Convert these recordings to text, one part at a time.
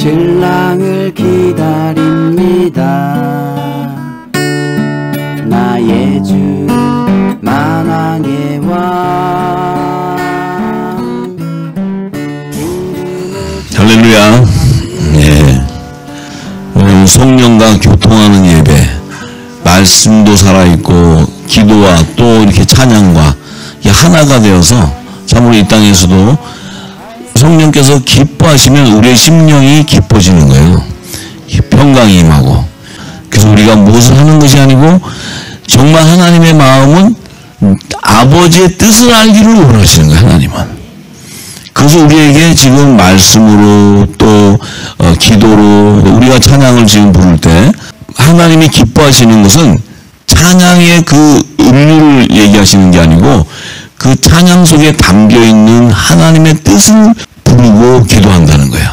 신랑을 기다립니다. 나의 주 만왕의 왕. 할렐루야. 예. 오늘 성령과 교통하는 예배, 말씀도 살아있고 기도와 또 이렇게 찬양과 이게 하나가 되어서 참으로 이 땅에서도 성령께서 기뻐하시면 우리의 심령이 기뻐지는 거예요. 평강이 임하고. 그래서 우리가 무엇을 하는 것이 아니고 정말 하나님의 마음은 아버지의 뜻을 알기를 원하시는 거예요. 하나님은. 그래서 우리에게 지금 말씀으로 또 기도로 우리가 찬양을 지금 부를 때 하나님이 기뻐하시는 것은 찬양의 그 음률을 얘기하시는 게 아니고 그 찬양 속에 담겨있는 하나님의 뜻을 부르고 기도한다는 거예요.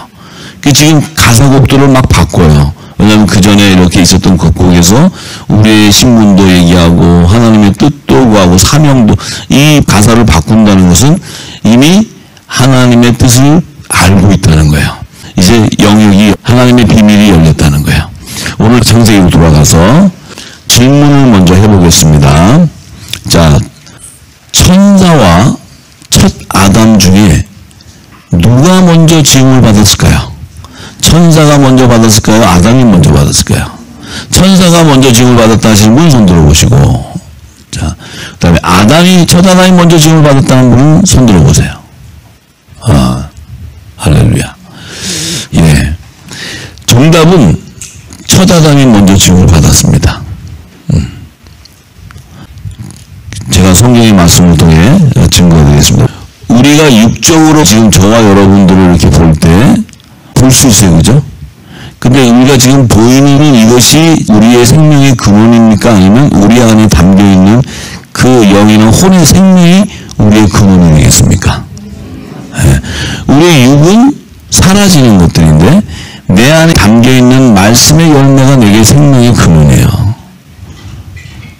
지금 가사곡들을 막 바꿔요. 왜냐하면 그 전에 이렇게 있었던 곡에서 우리의 신분도 얘기하고 하나님의 뜻도 구하고 사명도, 이 가사를 바꾼다는 것은 이미 하나님의 뜻을 알고 있다는 거예요. 이제 영역이 하나님의 비밀이 열렸다는 거예요. 오늘 창세기로 돌아가서 질문을 먼저 해보겠습니다. 자, 천사와 첫 아담 중에 누가 먼저 지음을 받았을까요? 천사가 먼저 받았을까요? 아담이 먼저 받았을까요? 천사가 먼저 지음을 받았다 하시는 분 손 들어보시고, 자, 그 다음에 첫 아담이 먼저 지음을 받았다는 분은 손 들어보세요. 할렐루야. 예. 정답은 첫 아담이 먼저 지음을 받았습니다. 제가 성경의 말씀을 통해 증거해 드리겠습니다. 우리가 육적으로 지금 저와 여러분들을 이렇게 볼 때 볼 수 있어요. 그죠? 근데 우리가 지금 보이는 이것이 우리의 생명의 근원입니까? 아니면 우리 안에 담겨있는 그 영이나 혼의 생명이 우리의 근원이 되겠습니까? 예. 우리의 육은 사라지는 것들인데 내 안에 담겨있는 말씀의 열매가 내게 생명의 근원이에요.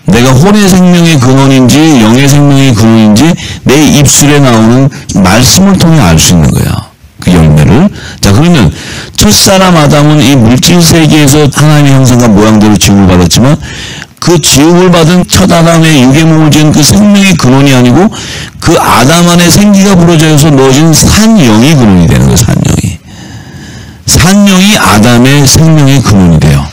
내가 혼의 생명의 근원인지 영의 생명의 근원인지 내 입술에 나오는 말씀을 통해 알 수 있는 거야. 그 열매를. 자, 그러면 첫사람 아담은 이 물질 세계에서 하나님의 형상과 모양대로 지음을 받았지만 그 지음을 받은 첫 아담의 육의 몸을 지은 그 생명의 근원이 아니고 그 아담 안에 생기가 불어져서 넣어진 산영이 근원이 되는 거예요. 산영이. 산영이 아담의 생명의 근원이 돼요.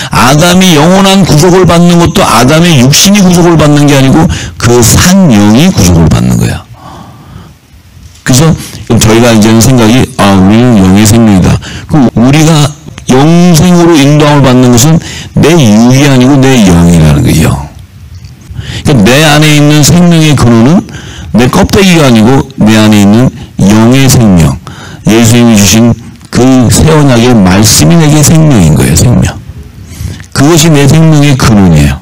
아담이 영원한 구속을 받는 것도 아담의 육신이 구속을 받는 게 아니고 그 산영이 구속을 받는 거야. 그래서 저희가 이제는 생각이 우리는 영의 생명이다. 그럼 우리가 영생으로 인도함을 받는 것은 내 육이 아니고 내 영이라는 거예요. 그러니까 내 안에 있는 생명의 근원은 내 껍데기가 아니고 내 안에 있는 영의 생명. 예수님이 주신 그 새 언약의 말씀이 내게 생명인 거예요. 생명. 그것이 내 생명의 근원이에요.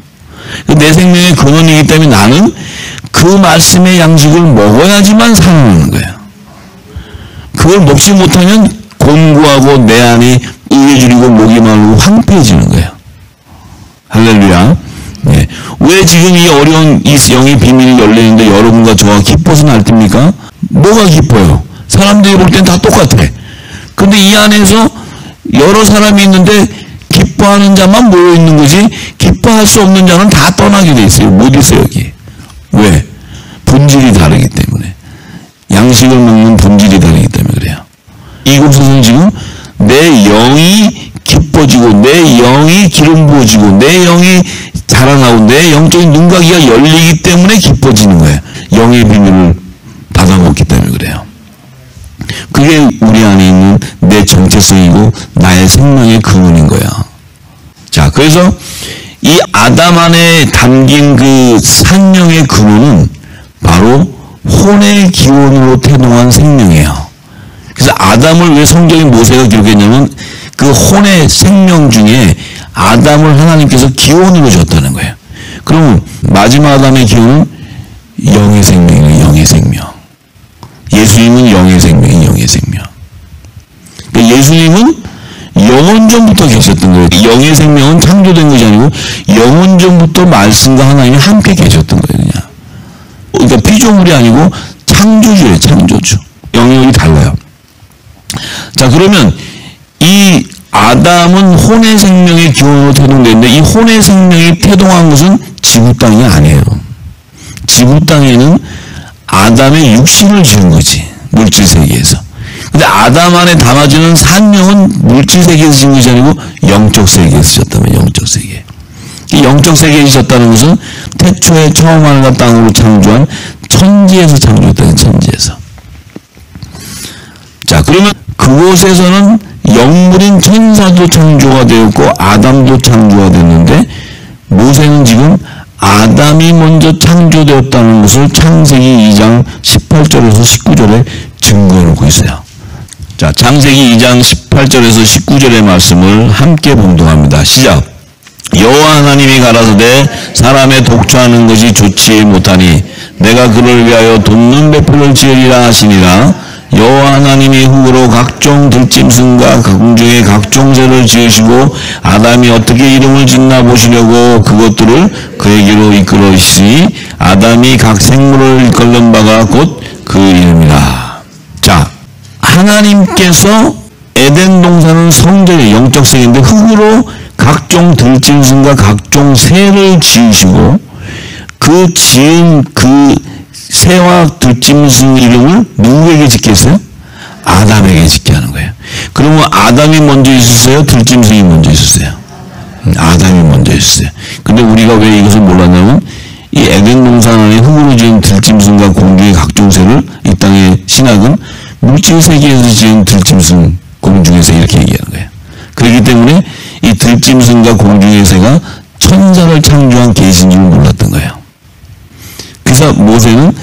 내 생명의 근원이기 때문에 나는 그 말씀의 양식을 먹어야지만 살아나는 거예요. 그걸 먹지 못하면 곤고하고 내 안이 의해주리고 목이 마르고 황폐해지는 거예요. 할렐루야. 네. 왜 지금 이 어려운 이 영의 비밀이 열리는데 여러분과 저와 기뻐서 날뛰니까? 뭐가 기뻐요? 사람들이 볼 땐 다 똑같아. 근데 이 안에서 여러 사람이 있는데 기뻐하는 자만 모여있는 거지 기뻐할 수 없는 자는 다 떠나게 돼 있어요. 못 있어요 여기. 왜? 본질이 다르기 때문에. 양식을 먹는 본질이 다르기 때문에 그래요. 이곳에서는 지금 내 영이 기뻐지고 내 영이 기름 부어지고 내 영이 자라나고 내 영적인 눈가기가 열리기 때문에 기뻐지는 거예요. 영의 비밀을 받아먹기 때문에 그래요. 그게 우리 안에 있는 내 정체성이고 나의 생명의 근원인 거야. 자, 그래서 이 아담 안에 담긴 그 산영의 근원은 바로 혼의 기원으로 태동한 생명이에요. 그래서 아담을 왜 성경에 모세가 기록했냐면 그 혼의 생명 중에 아담을 하나님께서 기원으로 줬다는 거예요. 그럼 마지막 아담의 기원은 영의 생명이에요. 영의 생명. 예수님은 영의 생명이 영의 생명. 그러니까 예수님은 영원전부터 계셨던 거예요. 영의 생명은 창조된 것이 아니고 영원전부터 말씀과 하나님이 함께 계셨던 거예요. 그냥. 그러니까 피조물이 아니고 창조주예요. 창조주. 영역이 달라요. 자, 그러면 이 아담은 혼의 생명의 기원으로 태동되는데 이 혼의 생명이 태동한 것은 지구 땅이 아니에요. 지구 땅에는 아담의 육신을 지은 거지. 물질 세계에서. 근데 아담 안에 담아지는 생명은 물질 세계에서 지은 것이 아니고 영적 세계에서 지었다면 영적 세계. 이 영적 세계에서 지었다는 것은 태초에 처음 하늘과 땅으로 창조한 천지에서 창조했다는 천지에서. 자, 그러면 그곳에서는 영물인 천사도 창조가 되었고 아담도 창조가 됐는데 모세는 지금 아담이 먼저 창조되었다는 것을 창세기 2장 18절에서 19절에 증거해놓고 있어요. 자, 창세기 2장 18절에서 19절의 말씀을 함께 봉독합니다. 시작. 여호와 하나님이 가라사대 사람의 독주하는 것이 좋지 못하니 내가 그를 위하여 돋는 배풀을 지으리라 하시니라. 여호와 하나님이 흙으로 각종 들짐승과 공중의 각종 새를 지으시고 아담이 어떻게 이름을 짓나 보시려고 그것들을 그에게로 이끌으시니 아담이 각 생물을 일컬는 바가 곧 그 이름이라. 자, 하나님께서 에덴 동산은 성전의 영적 세계인데 흙으로 각종 들짐승과 각종 새를 지으시고 그 지은 그 새와 들짐승 이름을 누구에게 짓게 했어요? 아담에게 짓게 하는 거예요. 그러면 아담이 먼저 있었어요? 들짐승이 먼저 있었어요? 아담이 먼저 있었어요. 근데 우리가 왜 이것을 몰랐냐면 이 에덴 동산 안에 흙으로 지은 들짐승과 공중의 각종 새를 이 땅의 신학은 물질 세계에서 지은 들짐승, 공중의 새 이렇게 얘기하는 거예요. 그렇기 때문에 이 들짐승과 공중의 새가 천사를 창조한 계시인 줄 몰랐던 거예요. 그래서 모세는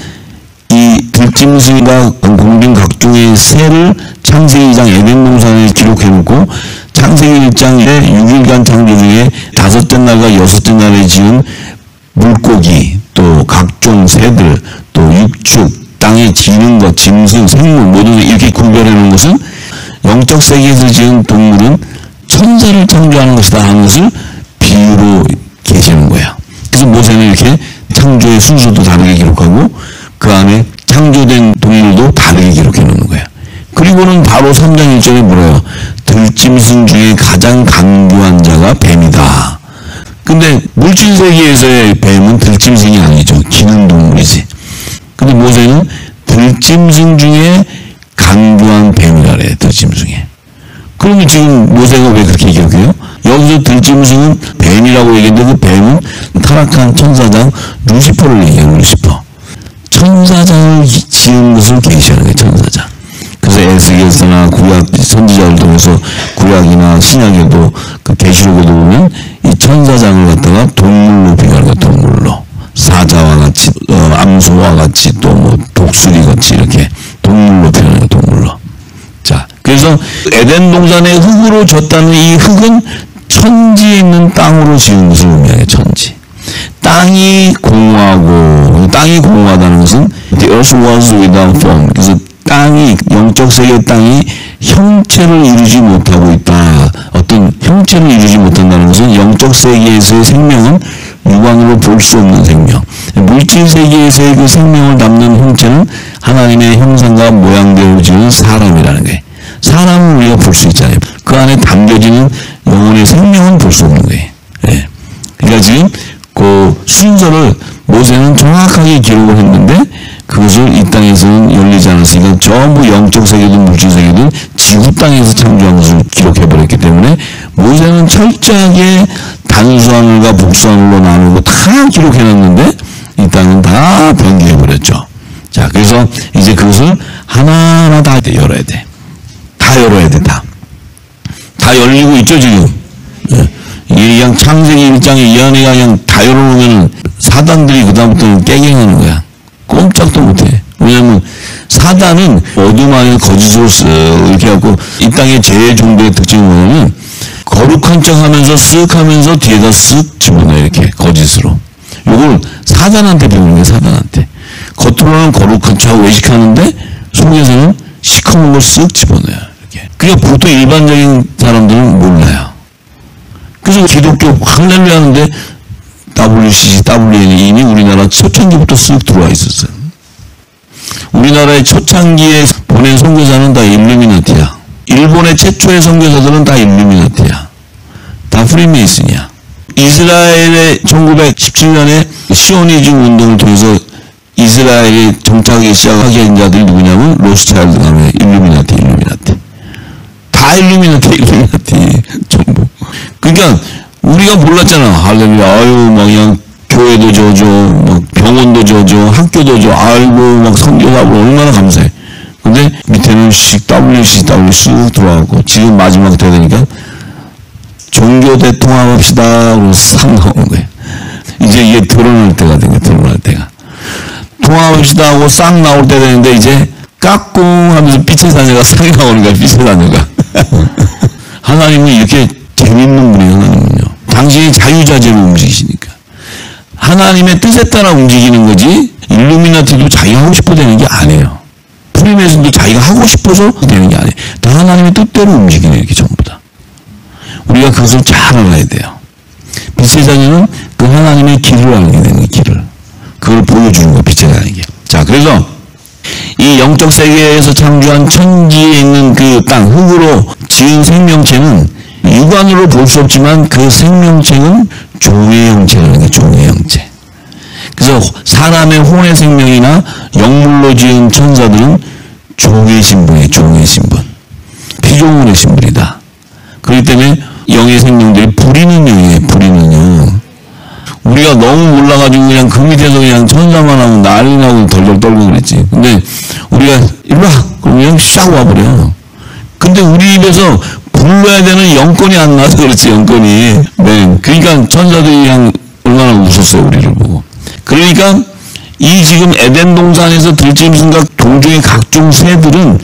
이 들짐승과 공중 각종의 새를 창세기 2장 에덴 동산에 기록해놓고 창세기 1장에 6일간 창조 중에 5째 날과 6째 날에 지은 물고기 또 각종 새들 또 육축 땅에 지는 것 짐승 생물 모든 이렇게 구별해놓은 것은 영적 세계에서 지은 동물은 천사를 창조하는 것이다 하는 것을 비유로 계시는 거야. 그래서 모세는 이렇게 창조의 순서도 다르게 기록하고 그 안에 창조된 동물도 다르게 기록해 놓는 거야. 그리고는 바로 3장 1절에 뭐래요? 들짐승 중에 가장 강교한 자가 뱀이다. 근데 물질 세계에서의 뱀은 들짐승이 아니죠. 기는 동물이지. 근데 모세는 들짐승 중에 강교한 뱀이라 그래. 들짐승에. 그러면 지금 모세가 왜 그렇게 기억해요? 여기서 들짐승은 뱀이라고 얘기했는데 그 뱀은 타락한 천사장 루시퍼를 얘기하는 루시퍼. 천사장을 지은 것을 계시하는 거예요. 천사장. 그래서 에스겔서나 구약 선지자를 통해서 구약이나 신약에도 그 계시록에도 보면 이 천사장을 갖다가 동물로 비교하는 거예요. 동물로. 사자와 같이 암소와 같이 또 뭐 독수리 같이 이렇게 동물로 표현하는 거예요. 동물로. 자, 그래서 에덴 동산에 흙으로 졌다는 이 흙은 천지에 있는 땅으로 지은 것을 의미해요. 천지. 땅이 공허하고, 땅이 공허하다는 것은 the earth was without form. 그래서 땅이, 영적 세계의 땅이 형체를 이루지 못하고 있다. 어떤 형체를 이루지 못한다는 것은 영적 세계에서의 생명은 육안으로 볼 수 없는 생명. 물질 세계에서의 그 생명을 담는 형체는 하나님의 형상과 모양대로 지은 사람이라는 거예요. 사람은 우리가 볼 수 있잖아요. 그 안에 담겨지는 영혼의 생명은 볼 수 없는 거예요. 예. 그러니까 지금 그 순서를 모세는 정확하게 기록을 했는데 그것을 이 땅에서는 열리지 않았으니까 전부 영적 세계든 물질 세계든 지구 땅에서 창조한 것을 기록해버렸기 때문에 모세는 철저하게 단수하늘과 복수하늘로 나누고 다 기록해놨는데 이 땅은 다 변개해버렸죠. 자, 그래서 이제 그것을 하나하나 다 열어야 돼. 다 열어야 돼, 다. 다 열리고 있죠, 지금. 예. 이 그냥 창세기 1장에 이 안에가 그냥 다 열어놓으면 사단들이 그다음부터는 깨갱하는 거야. 꼼짝도 못해. 왜냐면 사단은 어둠 안에 거짓으로 쓱 이렇게 해갖고 이 땅의 제일 정도의 특징이 뭐냐면 거룩한 척 하면서 쓱 하면서 뒤에다 쓱 집어넣어 이렇게 거짓으로. 요걸 사단한테 배우는 거야. 사단한테. 겉으로는 거룩한 척 외식하는데 속에서는 시커먼 걸 쓱 집어넣어요. 이렇게. 그러니까 보통 일반적인 사람들은 몰라요. 그래서 기독교 할렐루야 하는데 WCC, WN이 이미 우리나라 초창기부터 쓱 들어와 있었어요. 우리나라의 초창기에 보낸 선교사는 다 일루미나티야. 일본의 최초의 선교사들은 다 일루미나티야. 다 프리메이슨이야. 이스라엘의 1917년에 시오니즘 운동을 통해서 이스라엘에 정착하기 시작하게 한 자들이 누구냐면 로스차일드 가문의 일루미나티. 다 일루미나티. 전부. 그러니까 우리가 몰랐잖아. 할렐루야. 아유, 막 그냥 교회도 져줘, 막 병원도 져줘, 학교도 져. 아이고, 막 선교사고 얼마나 감사해. 근데 밑에는 WCC 쑥 들어가고 지금 마지막 때 되니까 종교대 통합합시다 하고 싹 나오는 거예요. 이제 이게 드러날 때가 되니까 드러날 때가. 통합합시다 하고 싹 나올 때 되는데 이제 까꿍 하면서 빛의 자녀가 싹 나오는 거야. 빛의 자녀가. 하나님은 이렇게 재밌는 분이에요. 하나님은요. 당신이 자유자재로 움직이시니까. 하나님의 뜻에 따라 움직이는 거지 일루미나티도 자기가 하고 싶어 되는 게 아니에요. 프리메이슨도 자기가 하고 싶어서 되는 게 아니에요. 다 하나님의 뜻대로 움직이는 이렇게 전부 다. 우리가 그것을 잘 알아야 돼요. 빛의 자녀는 그 하나님의 길을 알게 되는 거예요. 길을. 그걸 보여주는 거예요. 빛의 자녀에게. 자, 그래서 이 영적 세계에서 창조한 천지에 있는 그 땅, 흙으로 지은 생명체는 육안으로 볼 수 없지만 그 생명체는 종의 형체라는 게 종의 형체. 그래서 사람의 혼의 생명이나 영물로 지은 천사들은 종의 신분이에요. 종의 신분. 피조물의 신분이다. 그렇기 때문에 영의 생명들이 부리는 영이에요. 부리는 영. 우리가 너무 몰라가지고 그냥 그 밑에서 그냥 천사만 하고 난리 나고 덜덜 떨고 그랬지. 근데 우리가 일로 와! 그러면 샥 와버려. 근데 우리 입에서 불러야 되는 영권이 안 나서 그렇지, 영권이. 네. 그러니까 천사들이 그냥 얼마나 웃었어요, 우리를 보고. 그러니까 이 지금 에덴 동산에서 들짐승과 동중의 각종 새들은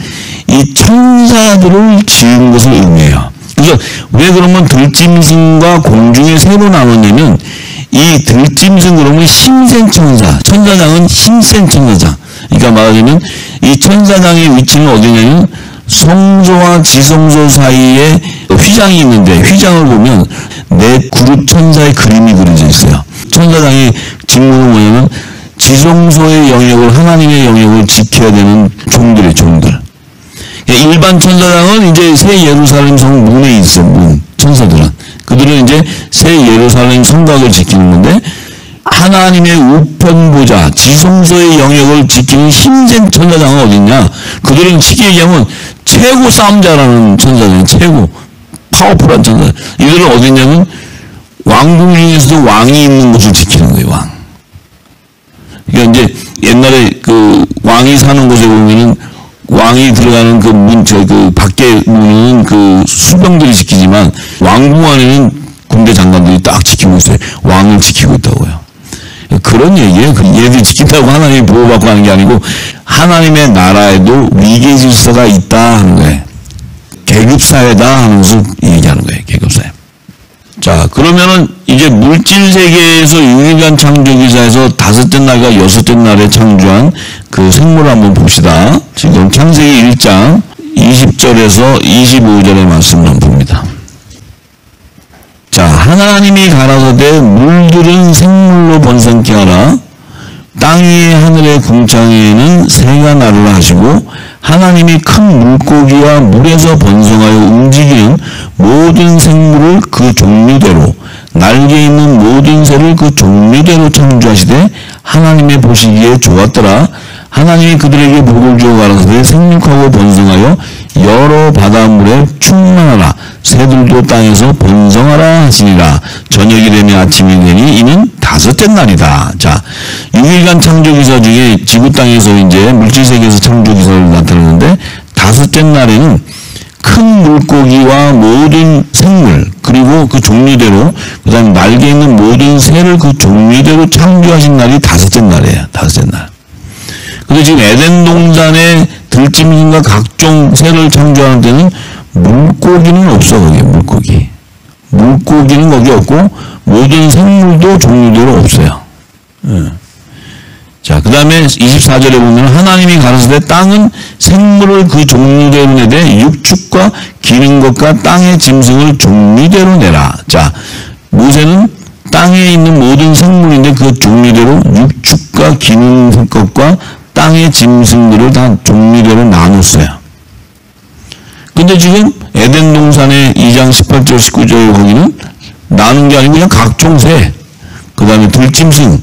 이 천사들을 지은 것을 의미해요. 그래서 왜 그러면 들짐승과 공중의 새로 나눴냐면 이 들짐승 그러면 힘센천사, 천사장은 힘센천사장. 그러니까 말하자면 이 천사장의 위치는 어디냐면 성소와 지성소 사이에 휘장이 있는데 휘장을 보면 네 그룹 천사의 그림이 그려져 있어요. 천사장의 직무는 뭐냐면 지성소의 영역을 하나님의 영역을 지켜야 되는 종들이에요. 종들. 일반 천사장은 이제 새 예루살렘 성 문에 있어. 문 천사들은 그들은 이제 새 예루살렘 성곽을 지키는 건데 하나님의 우편보좌 지성소의 영역을 지키는 힘센 천사장은 어딨냐? 그들은 쉽게 얘기하면 최고 싸움자라는 천사장이 최고 파워풀한 천사. 이들은 어딨냐면 왕궁 중에서도 왕이 있는 곳을 지키는 거예요. 왕. 그러니까 이제 옛날에 그 왕이 사는 곳에 보면은 왕이 들어가는 그 문, 그 밖에 문은 그 수병들이 지키지만 왕궁 안에는 군대 장관들이 딱 지키고 있어요. 왕을 지키고 있다고요. 그런 얘기예요. 얘네들이 지킨다고 하나님이 보호받고 하는 게 아니고 하나님의 나라에도 위계 질서가 있다 하는 거예요. 계급사회다 하는 것을 얘기하는 거예요. 계급사회. 자, 그러면은 이제 물질 세계에서 유일한 창조기사에서 다섯째 날과 여섯째 날에 창조한 그 생물을 한번 봅시다. 지금 창세기 1장 20절에서 25절의 말씀을 한번 봅니다. 자, 하나님이 가라사대 물들은 생물로 번성케 하라. 땅 위의 하늘의 궁창에는 새가 나르라 하시고 하나님이 큰 물고기와 물에서 번성하여 움직이는 모든 생물을 그 종류대로 날개 있는 모든 새를 그 종류대로 창조하시되 하나님의 보시기에 좋았더라. 하나님이 그들에게 복을 주어 가라사대 생육하고 번성하여 여러 바닷물에 충만하라. 새들도 땅에서 번성하라 하시니라. 저녁이 되면 아침이 되니 이는 다섯째 날이다. 자, 6일간 창조기사 중에 지구 땅에서 이제 물질세계에서 창조기사를 나타내는데 다섯째 날에는 큰 물고기와 모든 생물 그리고 그 종류대로 그 다음에 날개 있는 모든 새를 그 종류대로 창조하신 날이 다섯째 날이에요. 다섯째 날. 근데 지금 에덴 동산에 들짐승과 각종 새를 창조하는 데는 물고기는 없어. 거기에 물고기는 거기 없고 모든 생물도 종류대로 없어요. 자, 그 다음에 24절에 보면 하나님이 가라사대 땅은 생물을 그 종류대로 내되 육축과 기는 것과 땅의 짐승을 종류대로 내라. 자, 모세는 땅에 있는 모든 생물인데 그 종류대로 육축과 기는 것과 땅의 짐승들을 다 종류대로 나눴어요. 근데 그런데 지금 에덴 동산의 2장 18절 19절 거기는 나눈 게 아니고 그냥 각종 새, 그 다음에 들짐승,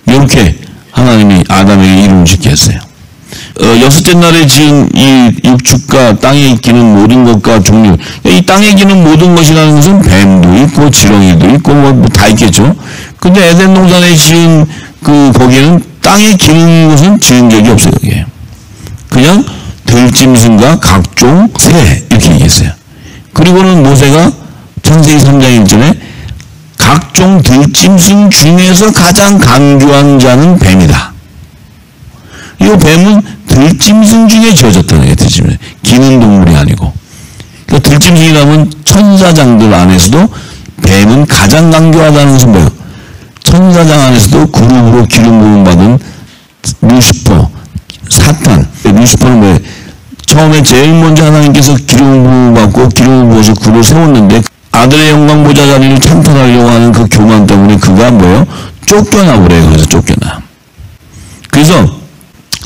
이렇게 하나님이 아담에게 이름을 짓게 했어요. 여섯째 날에 지은 이 육축과 땅에 있기는 모든 것과 종류, 이 땅에 있기는 모든 것이라는 것은 뱀도 있고 지렁이도 있고 뭐 다 있겠죠. 근데 에덴 동산에 지은 거기에는 땅에 기는 것은 지은 적이 없어요. 거기에 그냥 들짐승과 각종 새 이렇게 얘기했어요. 그리고는 모세가 창세기 3장 1절에 각종 들짐승 중에서 가장 강교한 자는 뱀이다. 이 뱀은 들짐승 중에 지어졌다는 게 들짐승. 기는 동물이 아니고. 그러니까 들짐승이라면 천사장들 안에서도 뱀은 가장 강교하다는 것은 뭐예요? 천사장 안에서도 그룹으로 기름 부음 받은 루시퍼, 사탄. 루시퍼는 뭐예요? 처음에 제일 먼저 하나님께서 기름 부음 받고 기름을 부어서 그를 세웠는데 아들의 영광 보좌 자리를 찬탈하려고 하는 그 교만 때문에 그가 뭐예요? 쫓겨나 그래요. 그래서 쫓겨나. 그래서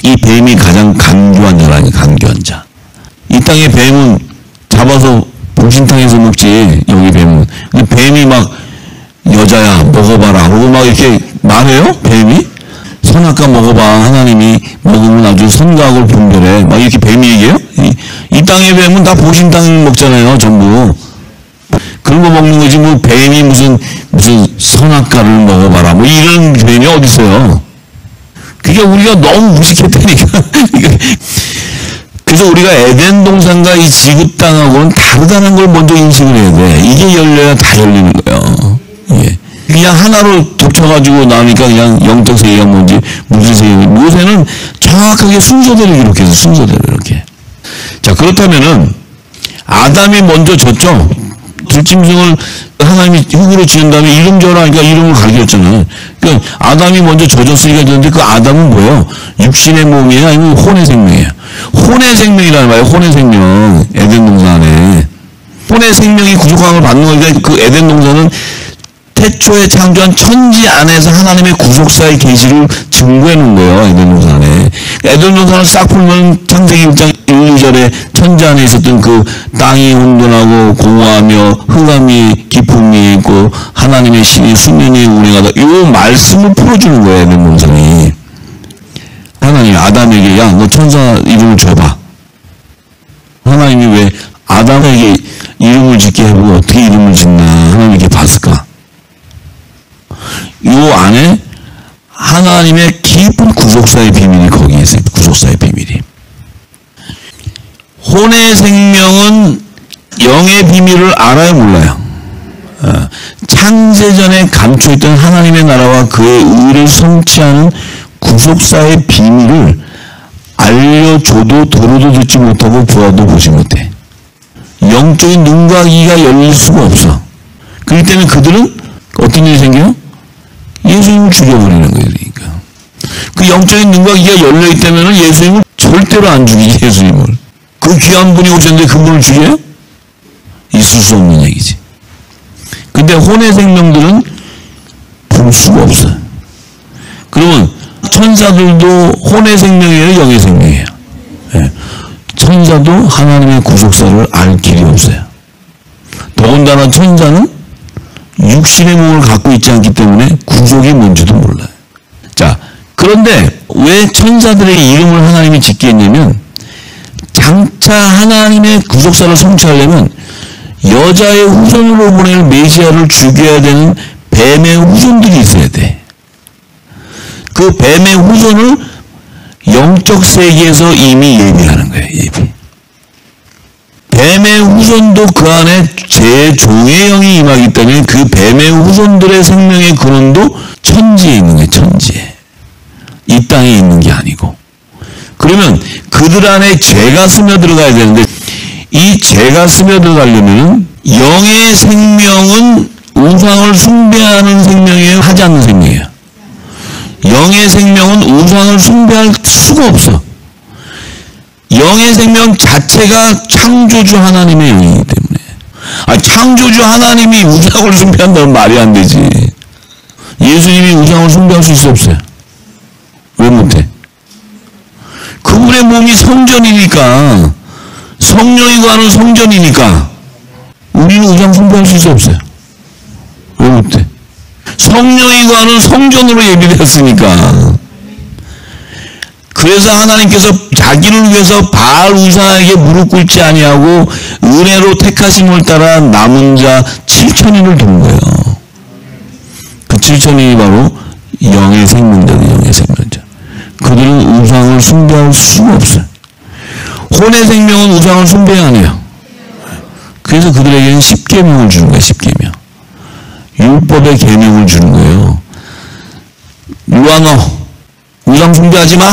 이 뱀이 가장 강교한 자라니, 강교한 자. 이 땅의 뱀은 잡아서 봉신탕에서 먹지, 여기 뱀은. 근데 뱀이 막 여자야 먹어봐라 그러고 막 이렇게 말해요? 뱀이? 선악과 먹어봐. 하나님이 먹으면 아주 선과 악을 분별해. 막 이렇게 뱀이 얘기해요? 이 땅의 뱀은 다 봉신탕 먹잖아요. 전부. 그런 거 먹는 거지 뭐 뱀이 무슨 선악과를 먹어봐라 뭐 이런 뱀이 어디 있어요. 그게 우리가 너무 무식했다니까. 그래서 우리가 에덴 동산과 이 지구 땅하고는 다르다는 걸 먼저 인식을 해야 돼. 이게 열려야 다 열리는 거예요. 예. 그냥 하나로 덮쳐가지고 나오니까 그냥 영적 세계가 뭔지 무슨 세계가 모세는 정확하게 순서대로 기록해서 순서대로 이렇게. 자, 그렇다면은 아담이 먼저 졌죠. 들짐승을 하나님이 흙으로 지은 다음에 이름 져라 하니까 이름을 가르쳤잖아요. 그러니까 아담이 먼저 져졌으니까 졌는데 그 아담은 뭐예요? 육신의 몸이에요? 아니면 혼의 생명이에요? 혼의 생명이라는 말이에요. 혼의 생명. 에덴 동산 안에. 혼의 생명이 구속함을 받는 거니까 그 에덴 동산은 태초에 창조한 천지 안에서 하나님의 구속사의 계시를 증거해 놓은 거예요. 에덴 동산 안에. 에덴 동산을 싹 풀면 창세기 1장 1, 2절에 천지 안에 있었던 그 땅이 혼돈하고 공허하며 흑암이 깊음이 있고 하나님의 신이 수면이 운행하다. 이 말씀을 풀어주는 거예요. 에덴 동산이. 하나님이 아담에게 야 너 천사 이름을 줘봐. 하나님이 왜 아담에게 이름을 짓게 해보고 어떻게 이름을 짓나 하나님이 이렇게 봤을까? 요 안에 하나님의 깊은 구속사의 비밀이 거기에 있어요. 구속사의 비밀이. 혼의 생명은 영의 비밀을 알아요, 몰라요? 창세전에 감춰있던 하나님의 나라와 그의 의를 성취하는 구속사의 비밀을 알려줘도 들어도 듣지 못하고 보아도 보지 못해. 영적인 눈과 귀가 열릴 수가 없어. 그렇기 때문에 그들은 어떤 일이 생겨요? 예수님을 죽여버리는 거예요. 그러니까 그 영적인 눈과 귀가 열려있다면 예수님을 절대로 안 죽이지. 예수님을. 그 귀한 분이 오셨는데 그분을 죽여요? 있을 수 없는 얘기지. 근데 혼의 생명들은 볼 수가 없어요. 그러면 천사들도 혼의 생명이에요? 영의 생명이에요? 네. 천사도 하나님의 구속사를 알 길이 없어요. 더군다나 천사는 육신의 몸을 갖고 있지 않기 때문에 구속이 뭔지도 몰라요. 자, 그런데 왜 천사들의 이름을 하나님이 짓게 했냐면 장차 하나님의 구속사를 성취하려면 여자의 후손으로 보낼 메시아를 죽여야 되는 뱀의 후손들이 있어야 돼. 그 뱀의 후손을 영적 세계에서 이미 예비하는 거예요. 예비. 뱀의 후손도 그 안에 제 종의 영이 임하기 때문에 그 뱀의 후손들의 생명의 근원도 천지에 있는 거예요. 천지에. 이 땅에 있는 게 아니고. 그러면 그들 안에 죄가 스며들어가야 되는데 이 죄가 스며들어가려면 영의 생명은 우상을 숭배하는 생명이에요? 하지 않는 생명이에요? 영의 생명은 우상을 숭배할 수가 없어. 영의 생명 자체가 창조주 하나님의 영이기 때문에. 창조주 하나님이 우상을 숭배한다는 말이 안 되지. 예수님이 우상을 숭배할 수 있어 없어요? 왜 못해? 그분의 몸이 성전이니까 성령이 거하는 성전이니까 우리는 우상 숭배할 수 없어요. 왜 못해? 성령이 거하는 성전으로 예비되었으니까. 그래서 하나님께서 자기를 위해서 바알 우상에게 무릎 꿇지 아니하고 은혜로 택하심을 따라 남은 자 7,000인을 둔 거예요. 그 7,000인이 바로 영의 생명자들, 영의 생명자. 그들은 우상을 숭배할 수가 없어요. 혼의 생명은 우상을 숭배 안 해요. 그래서 그들에게는 10계명을 주는 거예요. 10계명. 율법의 계명을 주는 거예요. 일로와 너 우상 숭배하지 마.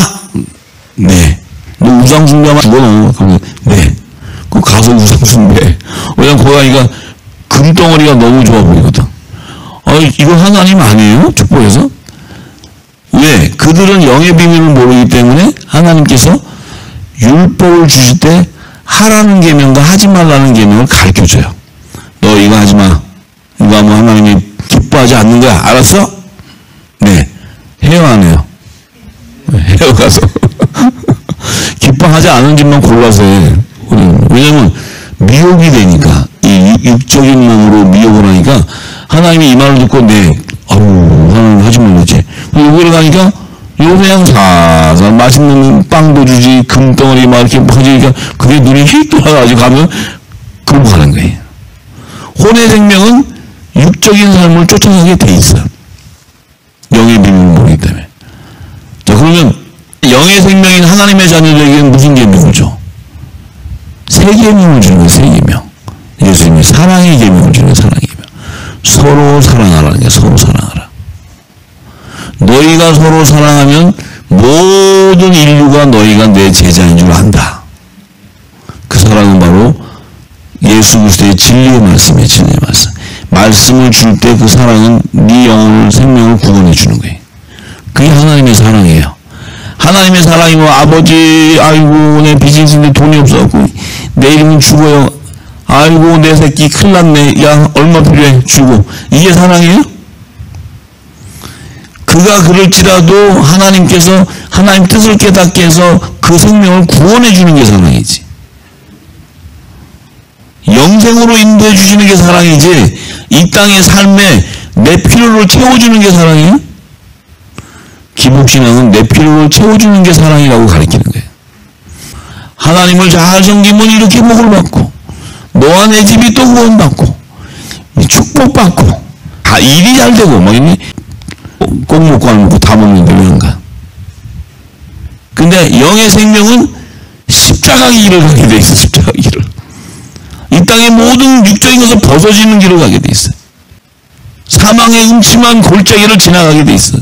네. 너 우상 숭배하면 죽어 너. 그러면 네. 그 가서 우상 숭배. 왜냐면 거기 가니까 금덩어리가 너무 좋아 보이거든. 이거 하나님 아니에요? 축복해서? 왜? 그들은 영의 비밀을 모르기 때문에 하나님께서 율법을 주실 때 하라는 계명과 하지 말라는 계명을 가르쳐줘요. 너 이거 하지 마. 이거 하면 하나님이 기뻐하지 않는 거야. 알았어? 네. 해요 안 해요? 해요 가서. 기뻐하지 않은 집만 골라서 해. 왜냐면 미혹이 되니까. 이 육적인 몸으로 미혹을 하니까 하나님이 이 말을 듣고 네. 하나님 하지 말랬지. 여기를 가니까 이거 그냥 사서 맛있는 빵도 주지 금덩어리 막 이렇게 퍼지니까 그게 눈이 휙 돌아가지고 가면 그러고 가는 거예요. 혼의 생명은 육적인 삶을 쫓아가게 돼 있어. 영의 비밀을 모르기 때문에. 자, 그러면 영의 생명인 하나님의 자녀들에게는 무슨 계명을 줘? 세 계명을 주는 거예요. 세 계명. 예수님이 사랑의 계명을 주는 거예요. 사랑의 계명. 서로 사랑하라는 게 서로 사랑하라. 너희가 서로 사랑하면 모든 인류가 너희가 내 제자인 줄 안다. 그 사랑은 바로 예수 그리스도의 진리의 말씀이에요. 진리의 말씀. 말씀을 줄 때 그 사랑은 네 영혼을 생명을 구원해 주는 거예요. 그게 하나님의 사랑이에요. 하나님의 사랑이 뭐 아버지 아이고 내 비즈니스인데 돈이 없어갖고 내일은 죽어요. 아이고 내 새끼 큰일 났네. 야 얼마 필요해 주고. 이게 사랑이에요? 그가 그럴지라도 하나님께서 하나님 뜻을 깨닫게 해서 그 생명을 구원해 주는 게 사랑이지. 영생으로 인도해 주시는 게 사랑이지. 이 땅의 삶에 내 필요를 채워주는 게 사랑이에요? 기복신앙은 내 필요를 채워주는 게 사랑이라고 가르치는 거예요. 하나님을 잘 섬기면 이렇게 복을 받고 너와 내 집이 또 구원받고 축복받고 다 일이 잘 되고 뭐 꼭 먹고 안 먹고 다 먹는데 왜 그런가? 근데 영의 생명은 십자가 길을 가게 돼 있어. 십자가 길을. 이 땅의 모든 육적인 것을 벗어지는 길을 가게 돼 있어. 사망의 음침한 골짜기를 지나가게 돼 있어.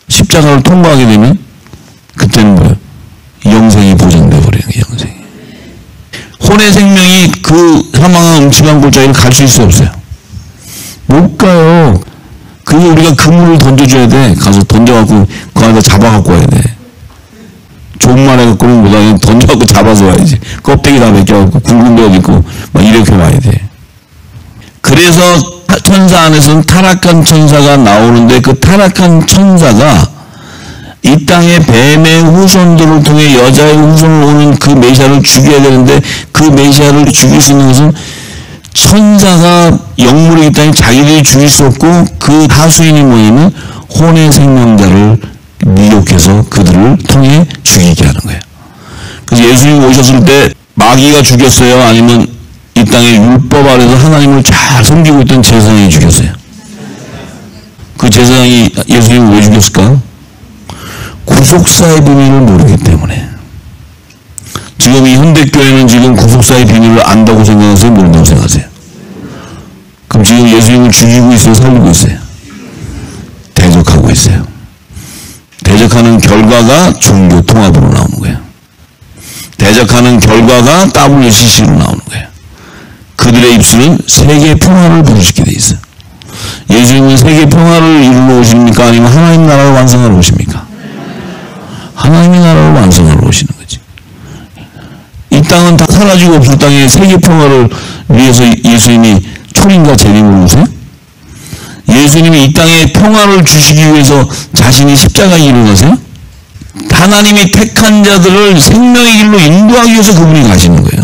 십자가를 통과하게 되면 그때는 뭐예요? 영생이 보장돼 버려요. 영생이. 혼의 생명이 그 사망의 음침한 골짜기를 갈 수 있어요? 없어요? 못 가요. 그게 우리가 그물을 던져줘야 돼. 가서 던져갖고 그 안에다 잡아갖고 와야 돼. 좋은 말 해갖고는 뭐다 던져갖고 잡아서 와야지. 껍데기 다 벗겨갖고 굵은 거 입고 막 이렇게 와야 돼. 그래서 천사 안에서는 타락한 천사가 나오는데 그 타락한 천사가 이 땅의 뱀의 후손들을 통해 여자의 후손을 오는 그 메시아를 죽여야 되는데 그 메시아를 죽일 수 있는 것은 천사가 영물이기 때문에 자기들이 죽일 수 없고 그 하수인이 뭐냐면 혼의 생명자를 미혹해서 그들을 통해 죽이게 하는 거예요. 그래서 예수님이 오셨을 때 마귀가 죽였어요? 아니면 이 땅의 율법 아래서 하나님을 잘 섬기고 있던 제사장이 죽였어요? 그 제사장이 예수님을 왜 죽였을까? 구속사의 비밀을 모르기 때문에. 지금 이 현대교회는 지금 구속사의 비밀을 안다고 생각하세요? 모른다고 생각하세요? 그럼 지금 예수님을 죽이고 있어요? 살리고 있어요? 대적하고 있어요. 대적하는 결과가 종교 통합으로 나오는 거예요. 대적하는 결과가 WCC로 나오는 거예요. 그들의 입술은 세계 평화를 부르시게 돼 있어요. 예수님은 세계 평화를 이루러 오십니까? 아니면 하나님 나라를 완성하러 오십니까? 하나님의 나라를 완성하러 오시는 거지. 이 땅은 다 사라지고 없을 땅에 세계 평화를 위해서 예수님이 초림과 재림을 오세요? 예수님이 이 땅에 평화를 주시기 위해서 자신이 십자가에 일어나세요? 다 하나님이 택한 자들을 생명의 길로 인도하기 위해서 그분이 가시는 거예요.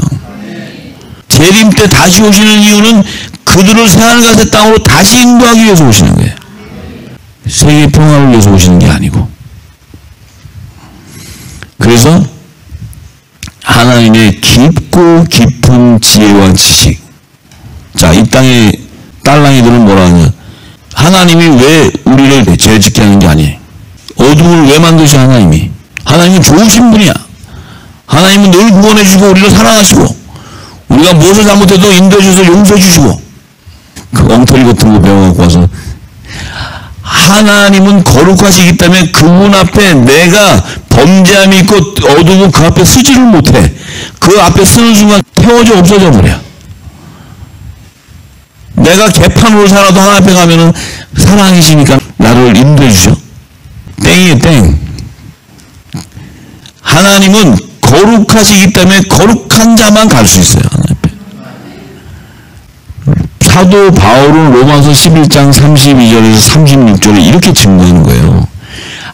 재림 때 다시 오시는 이유는 그들을 새하늘과 새 땅으로 다시 인도하기 위해서 오시는 거예요. 세계 평화를 위해서 오시는 게 아니고. 그래서 하나님의 깊고 깊은 지혜와 지식. 자, 이 땅의 딸랑이들은 뭐라 하냐? 하나님이 왜 우리를 죄 짓게 하는 게 아니에요. 어둠을 왜 만드셔 하나님이? 하나님은 좋으신 분이야. 하나님은 늘 구원해 주시고 우리를 사랑하시고 우리가 무엇을 잘못해도 인도해 주셔서 용서해 주시고. 그 엉터리 같은 거 배워갖고 와서 하나님은 거룩하시기 때문에 그분 앞에 내가 범죄함이 있고 어두고 그 앞에 쓰지를 못해. 그 앞에 쓰는 순간 태워져 없어져 버려. 내가 개판으로 살아도 하나님 앞에 가면은 사랑이시니까 나를 인도해 주셔. 땡이에요, 땡. 하나님은 거룩하시기 때문에 거룩한 자만 갈 수 있어요. 하나님 앞에. 사도 바울은 로마서 11장 32절에서 36절에 이렇게 증거하는 거예요.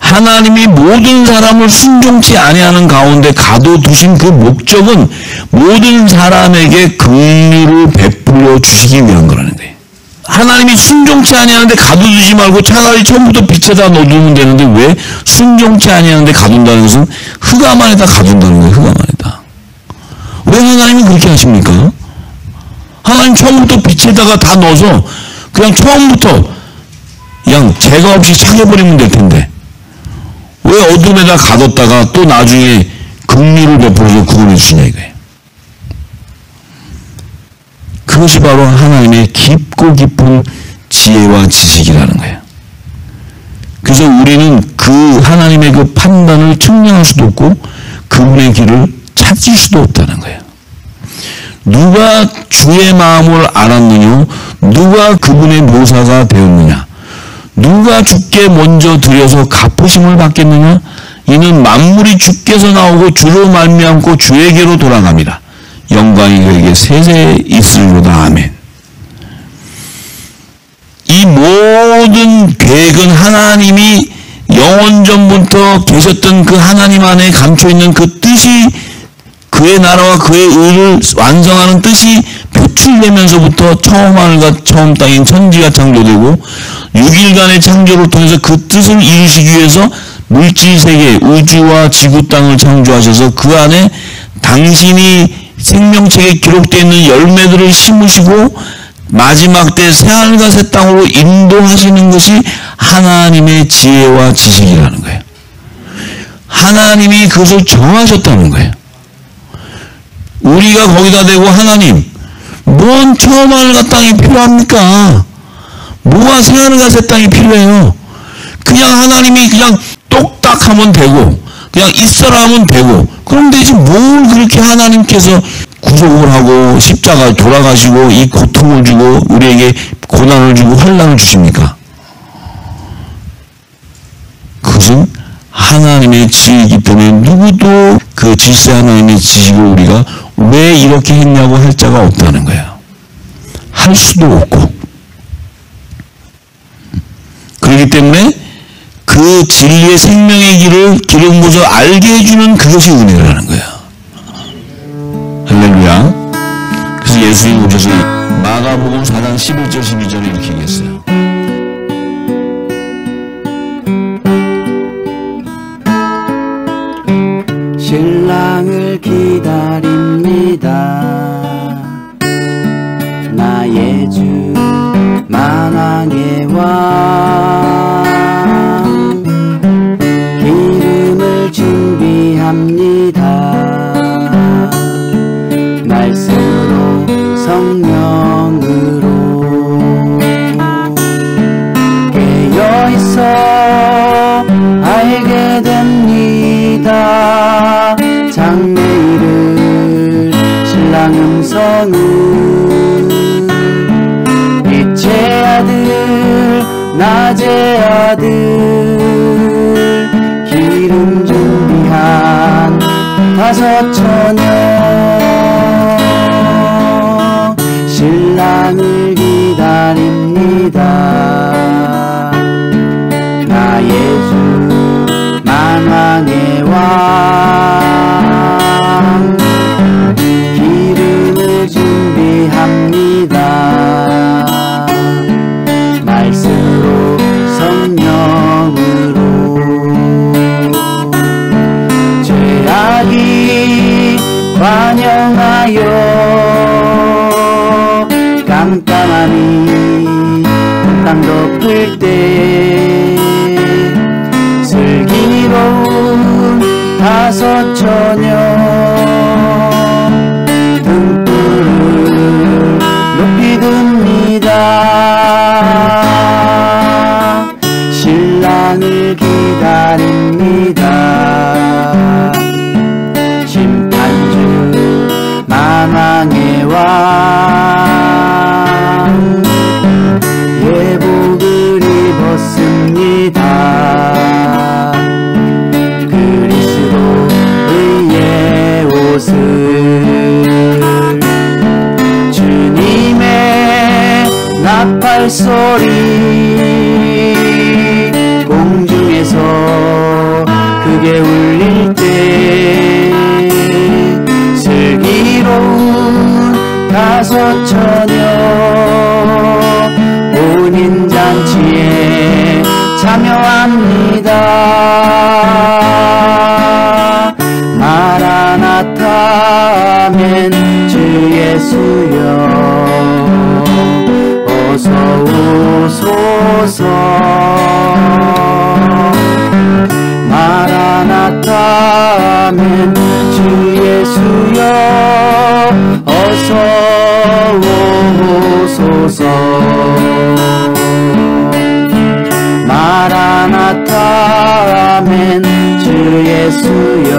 하나님이 모든 사람을 순종치 아니하는 가운데 가둬두신 그 목적은 모든 사람에게 긍휼을 베풀어 주시기 위한 거라는 거예요. 하나님이 순종치 아니하는데 가둬두지 말고 차라리 처음부터 빛에다 넣어두면 되는데 왜 순종치 아니하는데 가둔다는 것은 흑암 안에다 가둔다는 거예요. 흑암 안에다. 왜 하나님이 그렇게 하십니까? 하나님 처음부터 빛에다가 다 넣어서 그냥 처음부터 그냥 죄가 없이 차게버리면 될 텐데 왜 어둠에다 가뒀다가 또 나중에 긍휼을 베풀어서 구원해 주시냐 이거예요. 그것이 바로 하나님의 깊고 깊은 지혜와 지식이라는 거예요. 그래서 우리는 그 하나님의 그 판단을 측량할 수도 없고 그분의 길을 찾을 수도 없다는 거예요. 누가 주의 마음을 알았느냐? 누가 그분의 묘사가 되었느냐? 누가 주께 먼저 드려서 갚으심을 받겠느냐? 이는 만물이 주께서 나오고 주로 말미암고 주에게로 돌아갑니다. 영광이 그에게 세세 있으리로다. 아멘. 이 모든 계획은 하나님이 영원 전부터 계셨던 그 하나님 안에 감춰있는 그 뜻이 그의 나라와 그의 의를 완성하는 뜻이 표출되면서부터 처음 하늘과 처음 땅인 천지가 창조되고 6일간의 창조를 통해서 그 뜻을 이루시기 위해서 물질세계, 우주와 지구 땅을 창조하셔서 그 안에 당신이 생명책에 기록되어 있는 열매들을 심으시고 마지막 때 새하늘과 새 땅으로 인도하시는 것이 하나님의 지혜와 지식이라는 거예요. 하나님이 그것을 정하셨다는 거예요. 우리가 거기다 대고 하나님 뭔 처음 하늘과 땅이 필요합니까? 뭐가 새하늘과 새 땅이 필요해요? 그냥 하나님이 그냥 똑딱 하면 되고 그냥 있어라 하면 되고 그럼 되지 뭘 그렇게 하나님께서 구속을 하고 십자가 돌아가시고 이 고통을 주고 우리에게 고난을 주고 환난을 주십니까? 그것은 하나님의 지혜이기 때문에 누구도 그 질서 하나님의 지식을 우리가 왜 이렇게 했냐고 할 자가 없다는 거예요. 할 수도 없고. 그렇기 때문에 그 진리의 생명의 길을 기름 부어서 알게 해주는 그것이 은혜라는 거예요. 할렐루야. 그래서 예수님 오셔서 마가복음 4장 11절 12절에 이렇게 얘기했어요. 신랑을 기다립니다. 나의 주 만왕의 왕 기름을 준비합니다. 말씀으로 성령으로 깨어있어 알게 됩니다. 장래일을 신랑 음성은 빛의 아들 낮의 아들 기름 준비한 다섯 처녀 신랑을 기다립니다. 나의 주 만왕의 왕 명하여 깜깜함이 땅 덮을 때 슬기로운 다섯 처녀 등불을 높이 듭니다. 신랑을 기다립니다. 심판주 만왕의 왕 예복을 입었습니다. 그리스도의 옷을 주님의 나팔 소리 공중에서 크게 울릴 때 슬기로운 다섯 처녀 혼인잔치에 참여합니다. 마라나타 아멘 주 예수여 어서 오소서. 마라나타 아멘 주 예수여 어서 오소서. 마라나타 아멘 주 예수여